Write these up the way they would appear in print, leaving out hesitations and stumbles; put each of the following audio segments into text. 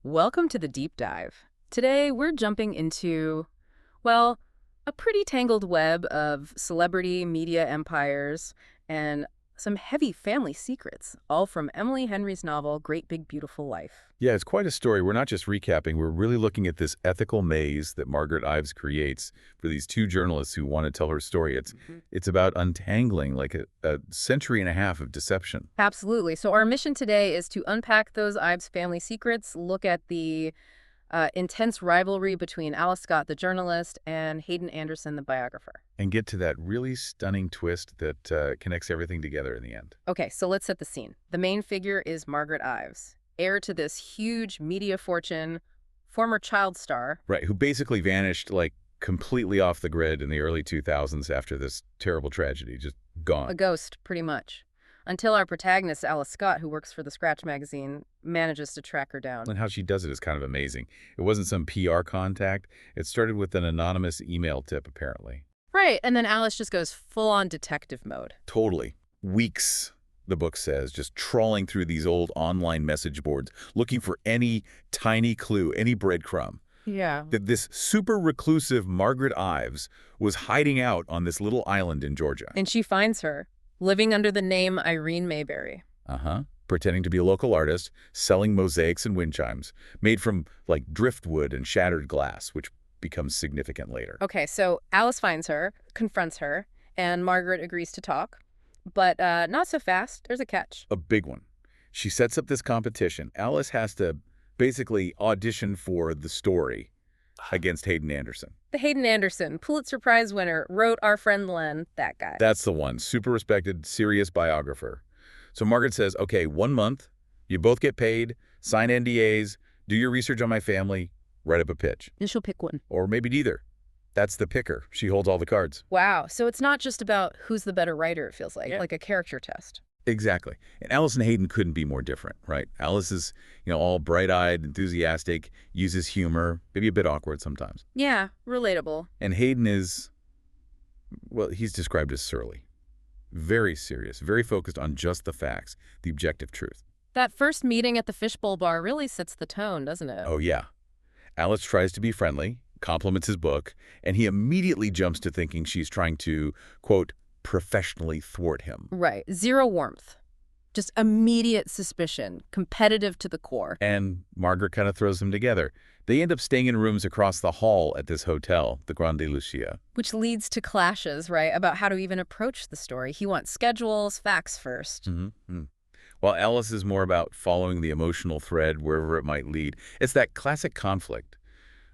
Welcome to the deep dive. Today, we're jumping into, well, a pretty tangled web of celebrity media empires and some heavy family secrets, all from Emily Henry's novel, Great Big Beautiful Life. Yeah, it's quite a story. We're not just recapping, we're really looking at this ethical maze that Margaret Ives creates for these two journalists who want to tell her story. It's about untangling like a century and a half of deception. Absolutely. So, our mission today is to unpack those Ives family secrets, look at the intense rivalry between Alice Scott, the journalist, and Hayden Anderson, the biographer. And get to that really stunning twist that connects everything together in the end. Okay, so let's set the scene. The main figure is Margaret Ives, heir to this huge media fortune, former child star. Right, who basically vanished like completely off the grid in the early 2000s after this terrible tragedy, just gone. A ghost, pretty much. Until our protagonist, Alice Scott, who works for the Scratch magazine, manages to track her down. And how she does it is kind of amazing. It wasn't some PR contact. It started with an anonymous email tip, apparently. Right, and then Alice just goes full-on detective mode. Totally. Weeks, the book says, just trawling through these old online message boards, looking for any tiny clue, any breadcrumb. Yeah. That this super reclusive Margaret Ives was hiding out on this little island in Georgia. And she finds her, living under the name Irene Mayberry. Pretending to be a local artist, selling mosaics and wind chimes, made from, like, driftwood and shattered glass, which becomes significant later. Okay, so Alice finds her, confronts her, and Margaret agrees to talk. But not so fast. There's a catch. A big one. She sets up this competition. Alice has to basically audition for the story against Hayden Anderson. The Hayden Anderson, Pulitzer Prize winner, wrote Our Friend Len, that guy. That's the one. Super respected, serious biographer. So Margaret says, okay, 1 month, you both get paid, sign NDAs, do your research on my family, write up a pitch. And she'll pick one. Or maybe neither. That's the picker. She holds all the cards. Wow, so it's not just about who's the better writer, it feels like a character test. Exactly. And Alice and Hayden couldn't be more different, right? Alice is, all bright-eyed, enthusiastic, uses humor, maybe a bit awkward sometimes. Yeah, relatable. And Hayden is, well, he's described as surly. Very serious, very focused on just the facts, the objective truth. That first meeting at the fishbowl bar really sets the tone, doesn't it? Oh, yeah. Alice tries to be friendly, compliments his book, and he immediately jumps to thinking she's trying to, quote, professionally thwart him. Right. Zero warmth. Just immediate suspicion, competitive to the core. And Margaret kind of throws them together. They end up staying in rooms across the hall at this hotel, the Grande Lucia. Which leads to clashes, right, about how to even approach the story. He wants schedules, facts first. While Alice is more about following the emotional thread wherever it might lead. It's that classic conflict.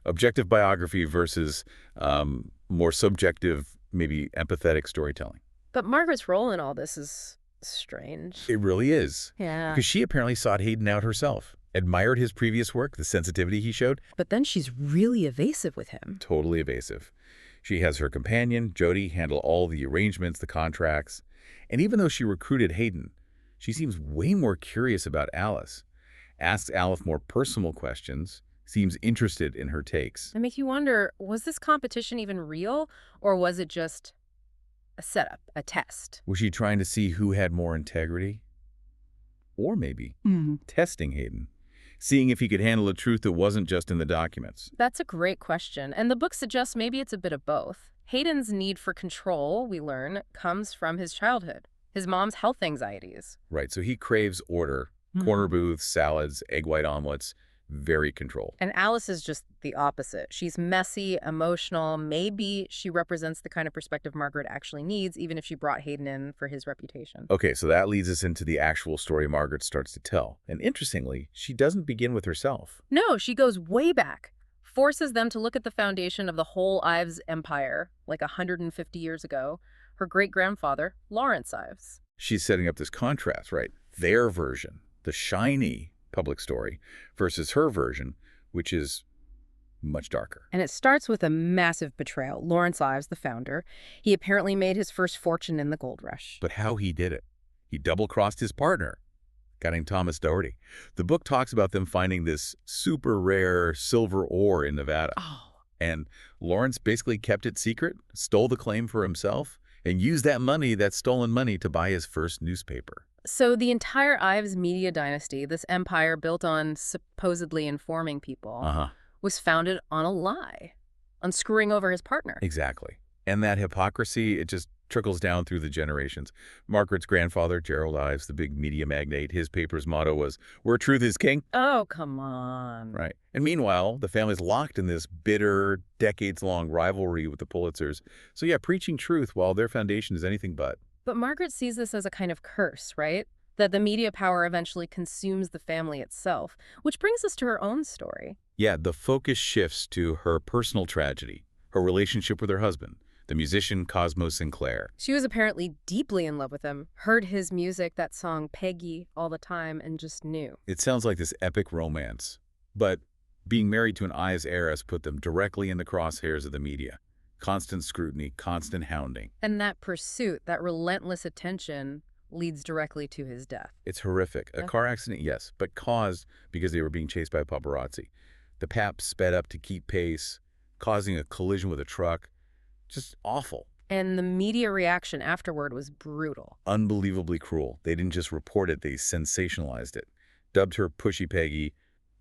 Objective biography versus more subjective, maybe empathetic storytelling. But Margaret's role in all this is strange. It really is. Yeah. Because she apparently sought Hayden out herself, admired his previous work, the sensitivity he showed. But then she's really evasive with him. Totally evasive. She has her companion, Jody, handle all the arrangements, the contracts. And even though she recruited Hayden, she seems way more curious about Alice, asks Alice more personal questions, seems interested in her takes. It makes you wonder, was this competition even real, or was it just a setup, a test? Was she trying to see who had more integrity? Or maybe testing Hayden, seeing if he could handle a truth that wasn't just in the documents. That's a great question, and the book suggests maybe it's a bit of both. Hayden's need for control, we learn, comes from his childhood, his mom's health anxieties. Right, so he craves order, corner booths, salads, egg white omelets, very controlled. And Alice is just the opposite. She's messy, emotional. Maybe she represents the kind of perspective Margaret actually needs, even if she brought Hayden in for his reputation. Okay, so that leads us into the actual story Margaret starts to tell. And interestingly, she doesn't begin with herself. No, she goes way back, forces them to look at the foundation of the whole Ives empire, like 150 years ago, her great-grandfather, Lawrence Ives. She's setting up this contrast, right? Their version, the shiny public story, versus her version, which is much darker. And it starts with a massive betrayal. Lawrence Ives, the founder, he apparently made his first fortune in the gold rush. But how he did it. He double-crossed his partner, a guy named Thomas Doherty. The book talks about them finding this super rare silver ore in Nevada. And Lawrence basically kept it secret, stole the claim for himself, and used that money, that stolen money, to buy his first newspaper. So the entire Ives media dynasty, this empire built on supposedly informing people, Uh-huh. was founded on a lie, on screwing over his partner. Exactly. And that hypocrisy, it just trickles down through the generations. Margaret's grandfather, Gerald Ives, the big media magnate, his paper's motto was, "Where truth is king." Oh, come on. Right. And meanwhile, the family's locked in this bitter, decades-long rivalry with the Pulitzers. So yeah, preaching truth while their foundation is anything but. But Margaret sees this as a kind of curse, right? That the media power eventually consumes the family itself, which brings us to her own story. Yeah, the focus shifts to her personal tragedy, her relationship with her husband, the musician Cosmo Sinclair. She was apparently deeply in love with him, heard his music, that song Peggy, all the time, and just knew. It sounds like this epic romance, but being married to an Ives heiress put them directly in the crosshairs of the media. Constant scrutiny, constant hounding. And that pursuit, that relentless attention, leads directly to his death. It's horrific. A Yeah. car accident, yes, but caused because they were being chased by paparazzi. The Pap sped up to keep pace, causing a collision with a truck. Just awful. And the media reaction afterward was brutal. Unbelievably cruel. They didn't just report it, they sensationalized it. Dubbed her Pushy Peggy,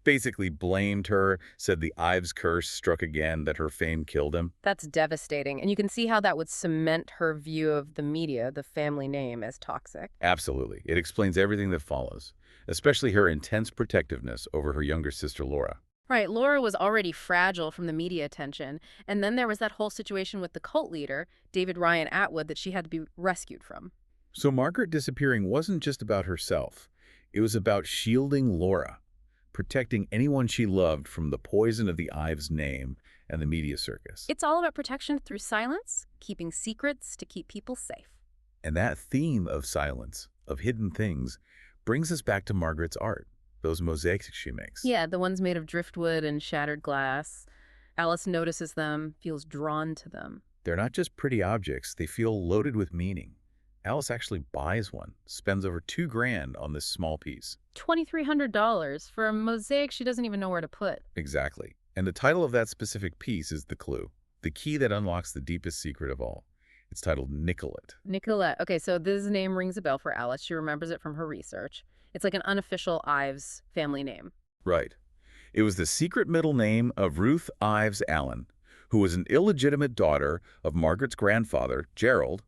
basically blamed her, said the Ives curse struck again, that her fame killed him. That's devastating. And you can see how that would cement her view of the media, the family name, as toxic. Absolutely. It explains everything that follows, especially her intense protectiveness over her younger sister Laura. Right, Laura was already fragile from the media attention, and then there was that whole situation with the cult leader, David Ryan Atwood, that she had to be rescued from. So Margaret disappearing wasn't just about herself. It was about shielding Laura, protecting anyone she loved from the poison of the Ives name and the media circus. It's all about protection through silence, keeping secrets to keep people safe. And that theme of silence, of hidden things, brings us back to Margaret's art, those mosaics she makes. Yeah, the ones made of driftwood and shattered glass. Alice notices them, feels drawn to them. They're not just pretty objects, they feel loaded with meaning. Alice actually buys one, spends over $2,000 on this small piece. $2,300 for a mosaic she doesn't even know where to put. Exactly. And the title of that specific piece is the clue, the key that unlocks the deepest secret of all. It's titled Nicollet. Nicollet. Okay, so this name rings a bell for Alice. She remembers it from her research. It's like an unofficial Ives family name. Right. It was the secret middle name of Ruth Ives Allen, who was an illegitimate daughter of Margaret's grandfather, Gerald,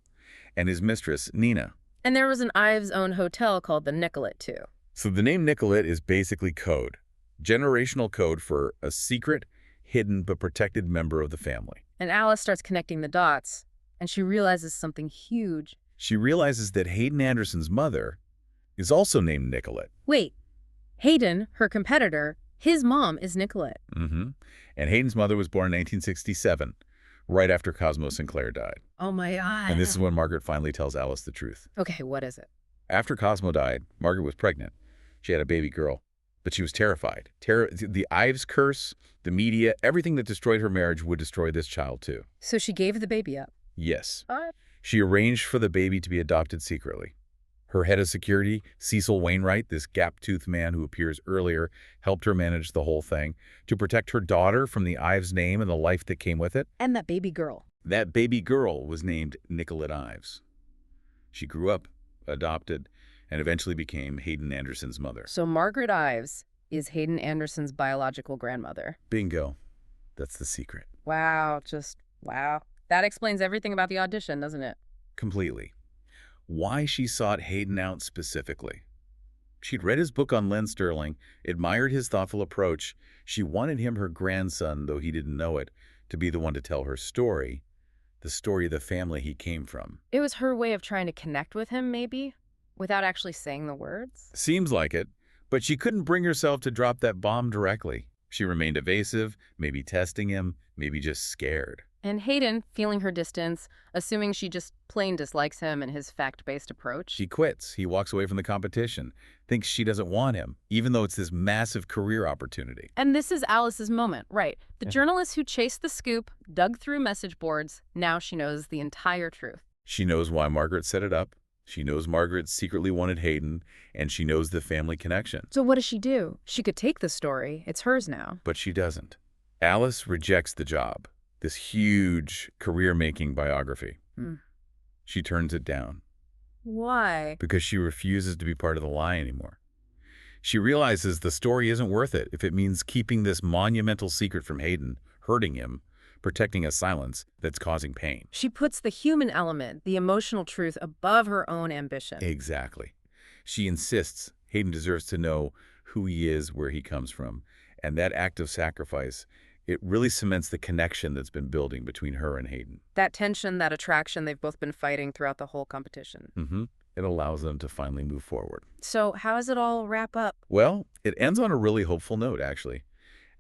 and his mistress, Nina. And there was an Ives-owned hotel called the Nicollet, too. So the name Nicollet is basically code, generational code for a secret, hidden, but protected member of the family. And Alice starts connecting the dots, and she realizes something huge. She realizes that Hayden Anderson's mother is also named Nicollet. Wait, Hayden, her competitor, his mom is Nicollet. Mm-hmm. And Hayden's mother was born in 1967, right after Cosmo Sinclair died. Oh my God. And this is when Margaret finally tells Alice the truth. Okay, what is it? After Cosmo died, Margaret was pregnant. She had a baby girl, but she was terrified. The Ives curse, the media, everything that destroyed her marriage would destroy this child too. So she gave the baby up. Yes. She arranged for the baby to be adopted secretly. Her head of security, Cecil Wainwright, this gap-toothed man who appears earlier, helped her manage the whole thing to protect her daughter from the Ives name and the life that came with it. And that baby girl. That baby girl was named Nicollet Ives. She grew up, adopted, and eventually became Hayden Anderson's mother. So Margaret Ives is Hayden Anderson's biological grandmother. Bingo. That's the secret. Wow, just wow. That explains everything about the audition, doesn't it? Completely. Why she sought Hayden out specifically. She'd read his book on Len Sterling, admired his thoughtful approach. She wanted him, her grandson, though he didn't know it, to be the one to tell her story, the story of the family he came from. It was her way of trying to connect with him, maybe, without actually saying the words. Seems like it, but she couldn't bring herself to drop that bomb directly. She remained evasive, maybe testing him, maybe just scared. And Hayden, feeling her distance, assuming she just plain dislikes him and his fact-based approach. She quits. He walks away from the competition, thinks she doesn't want him, even though it's this massive career opportunity. And this is Alice's moment, right? The journalist who chased the scoop, dug through message boards, now she knows the entire truth. She knows why Margaret set it up. She knows Margaret secretly wanted Hayden, and she knows the family connection. So what does she do? She could take the story. It's hers now. But she doesn't. Alice rejects the job, this huge career-making biography. She turns it down. Why? because she refuses to be part of the lie anymore. She realizes the story isn't worth it if it means keeping this monumental secret from Hayden, hurting him, protecting a silence that's causing pain. She puts the human element, the emotional truth, above her own ambition. Exactly. She insists Hayden deserves to know who he is, where he comes from, and that act of sacrifice, it really cements the connection that's been building between her and Hayden. That tension, that attraction they've both been fighting throughout the whole competition. It allows them to finally move forward. So how does it all wrap up? Well, it ends on a really hopeful note, actually.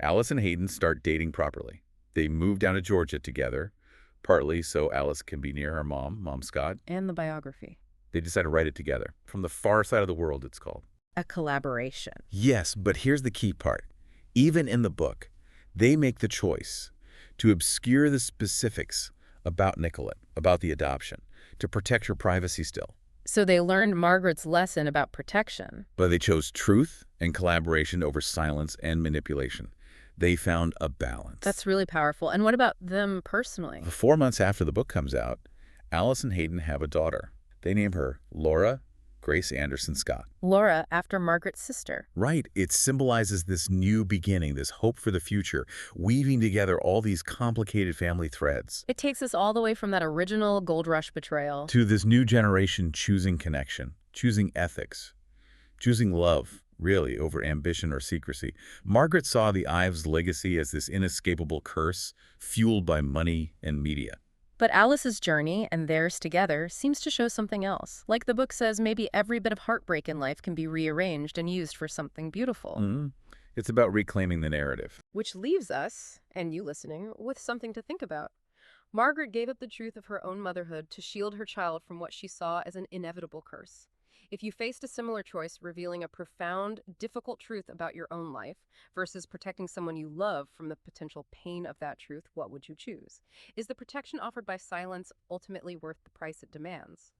Alice and Hayden start dating properly. They move down to Georgia together, partly so Alice can be near her Mom Scott. And the biography. They decide to write it together. From the far side of the world, it's called. A collaboration. Yes, but here's the key part. Even in the book, they make the choice to obscure the specifics about Nicollet, about the adoption, to protect her privacy still. So they learned Margaret's lesson about protection. But they chose truth and collaboration over silence and manipulation. They found a balance. That's really powerful. And what about them personally? 4 months after the book comes out, Alice and Hayden have a daughter. They name her Laura Grace Anderson Scott. Laura, after Margaret's sister. Right. It symbolizes this new beginning, this hope for the future, weaving together all these complicated family threads. It takes us all the way from that original Gold Rush betrayal To this new generation choosing connection, choosing ethics, choosing love, really, over ambition or secrecy. Margaret saw the Ives legacy as this inescapable curse, fueled by money and media. But Alice's journey, and theirs together, seems to show something else. Like the book says, maybe every bit of heartbreak in life can be rearranged and used for something beautiful. It's about reclaiming the narrative. Which leaves us, and you listening, with something to think about. Margaret gave up the truth of her own motherhood to shield her child from what she saw as an inevitable curse. If you faced a similar choice, revealing a profound, difficult truth about your own life versus protecting someone you love from the potential pain of that truth, what would you choose? Is the protection offered by silence ultimately worth the price it demands?